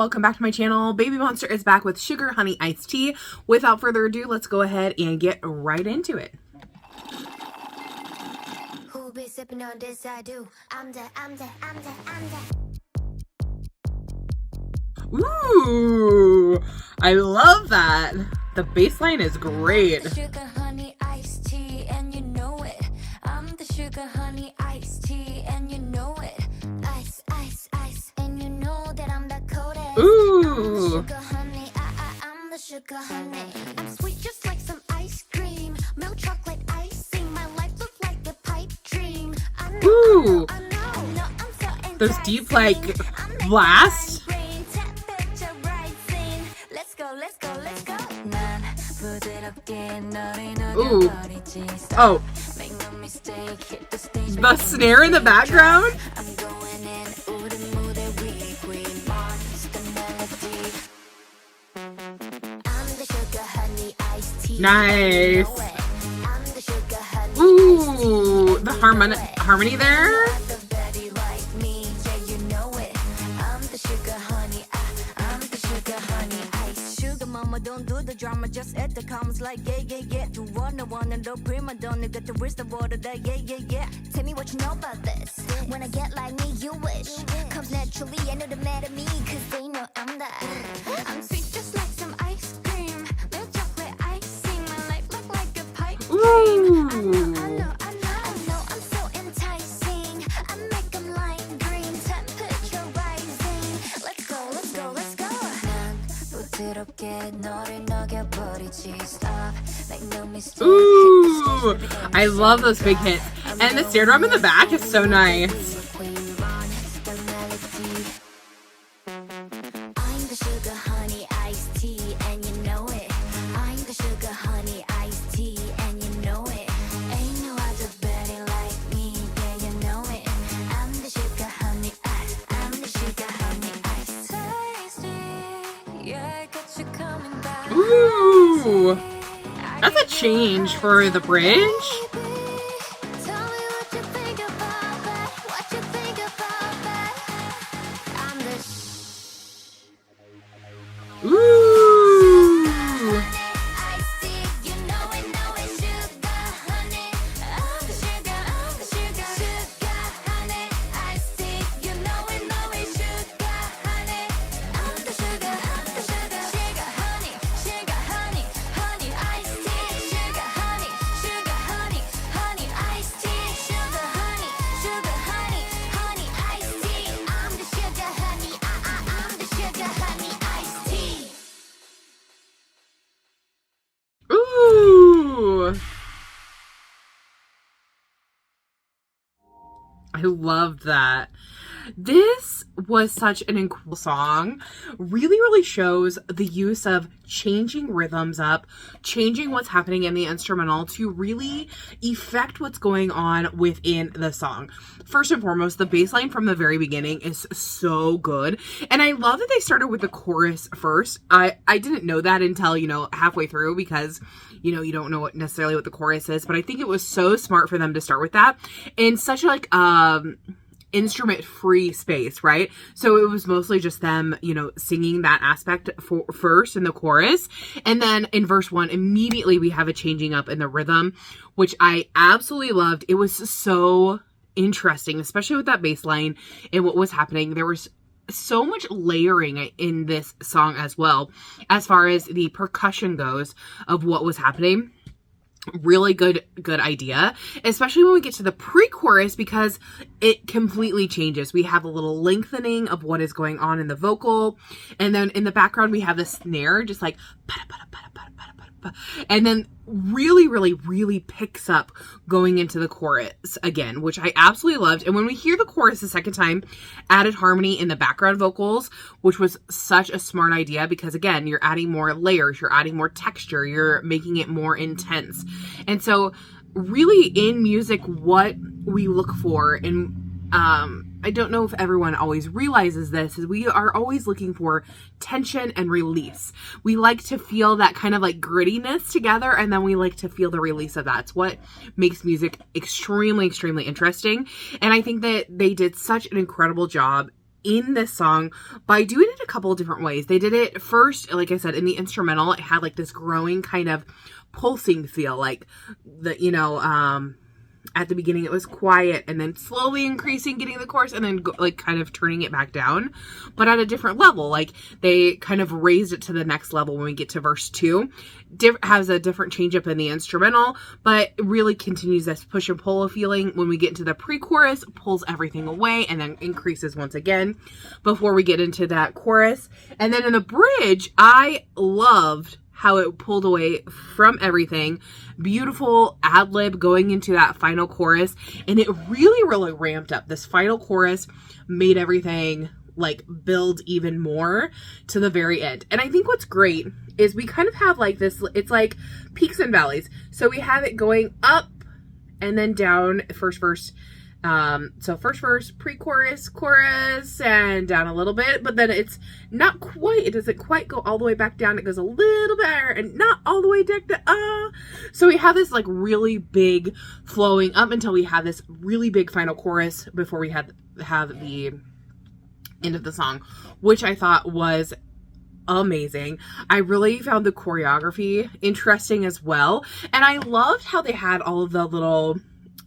welcome back to my channel. BABYMONSTER is back with Sugar Honey Iced Tea. Without further ado, let's go ahead and get right into it. Who be sipping on this? I do. I'm the. Ooh, I love that. The bass line is great. Sugar honey iced tea, and you know it. I'm the sugar honey iced tea, and you know it. Ice, ice, ice, and you know that I'm the coldest. Ooh. I'm the sugar honey, I'm the sugar honey. I'm sweet just like some ice cream. Milk chocolate icing, my life looks like a pipe dream. Ooh. I know, I'm so Those deep like blasts. Ooh. Oh. The snare in the background? Nice. Ooh, the harmony there. Don't do the drama, just at the comments like yeah. You wanna no prima donna, got the wrist of water that yeah. Tell me what you know about this. When I get like me, you wish comes naturally. I know the mad at me, cause they know I'm I'm sweet just like some ice cream. Milk chocolate icing, my life look like a pipe dream. I know, I'm so enticing. I make them lime green, temperature rising. Let's go. Ooh, I love those big hits. And the snare drum in the back is so nice. I'm the sugar honey iced tea, and you know it. I'm the sugar honey iced tea, and you know it. Ain't no other better like me, yeah, you know it. I'm the sugar honey I'm the sugar honey iced tasty. Yeah, I got you coming back. Ooh, that's a change for the bridge. Tell me what you think about that. What you think about that. I'm the Ooh. iced tea, you know it, sugar honey. I'm the sugar honey iced tea, you know it, sugar honey. I'm the sugar honey iced tea, sugar honey iced tea, sugar honey iced tea. I'm the sugar honey, I'm the sugar honey iced tea. Ooh. I love that. This was such an incredible song. Really shows the use of changing rhythms up, changing what's happening in the instrumental to really affect what's going on within the song. First and foremost, the bass line from the very beginning is so good. And I love that they started with the chorus first. I didn't know that until, halfway through, because you don't know necessarily what the chorus is, but I think it was so smart for them to start with that in such instrument free space, right? So it was mostly just them, singing that aspect first in the chorus. And then in verse 1, immediately we have a changing up in the rhythm, which I absolutely loved. It was so interesting, especially with that bass line and what was happening. There was so much layering in this song as well, as far as the percussion goes of what was happening. Really good idea, especially when we get to the pre-chorus, because it completely changes. We have a little lengthening of what is going on in the vocal, and then in the background we have the snare just like and then really picks up going into the chorus again, which I absolutely loved. And when we hear the chorus the second time, added harmony in the background vocals, which was such a smart idea, because again, you're adding more layers, you're adding more texture, you're making it more intense. And so really in music, what we look for, and I don't know if everyone always realizes this, is we are always looking for tension and release. We like to feel that kind of like grittiness together, and then we like to feel the release of that. It's what makes music extremely interesting. And I think that they did such an incredible job in this song by doing it a couple of different ways. They did it first, like I said, in the instrumental. It had like this growing kind of pulsing feel, like the, you know, at the beginning it was quiet and then slowly increasing, getting the chorus, and then like kind of turning it back down, but at a different level. Like they kind of raised it to the next level when we get to verse 2. Has a different change up in the instrumental, but really continues this push and pull feeling. When we get into the pre-chorus, pulls everything away and then increases once again before we get into that chorus. And then in the bridge, I loved how it pulled away from everything. Beautiful ad lib going into that final chorus, and it really, really ramped up. This final chorus made everything like build even more to the very end. And I think what's great is we kind of have like this, it's like peaks and valleys. So we have it going up and then down, first verse. So first verse, pre-chorus, chorus, and down a little bit, but then it's not quite, it doesn't quite go all the way back down. It goes a little bit higher and not all the way down to, So we have this like really big flowing up until we have this really big final chorus before we have the end of the song, which I thought was amazing. I really found the choreography interesting as well. And I loved how they had all of the little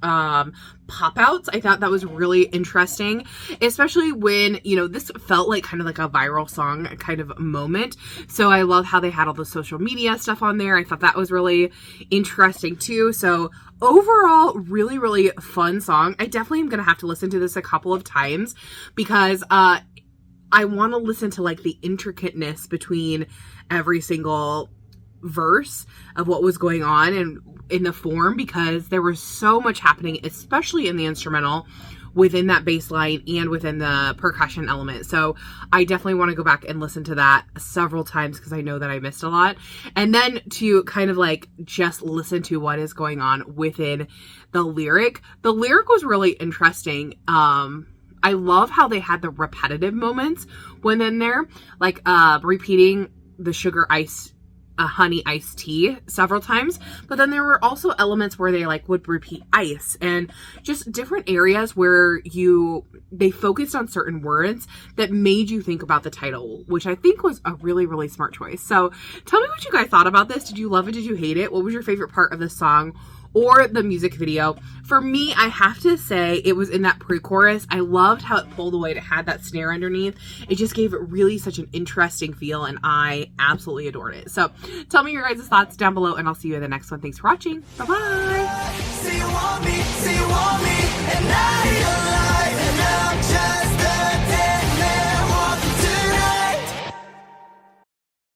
pop outs. I thought that was really interesting, especially when, you know, this felt like kind of like a viral song kind of moment. So I love how they had all the social media stuff on there. I thought that was really interesting too. So overall, really, really fun song. I definitely am going to have to listen to this a couple of times because, I want to listen to like the intricateness between every single verse of what was going on and in the form, because there was so much happening, especially in the instrumental, within that bass line and within the percussion element. So I definitely want to go back and listen to that several times because I know that I missed a lot. And then to kind of like just listen to what is going on within the lyric. The lyric was really interesting. I love how they had the repetitive moments when in there, like repeating the sugar ice, honey iced tea several times. But then there were also elements where they like would repeat ice and just different areas where they focused on certain words that made you think about the title, which I think was a really, really smart choice. So tell me what you guys thought about this. Did you love it? Did you hate it? What was your favorite part of the song or the music video? For me, I have to say it was in that pre-chorus. I loved how it pulled away. It had that snare underneath. It just gave it really such an interesting feel, and I absolutely adored it. So tell me your guys' thoughts down below, and I'll see you in the next one. Thanks for watching. Bye-bye.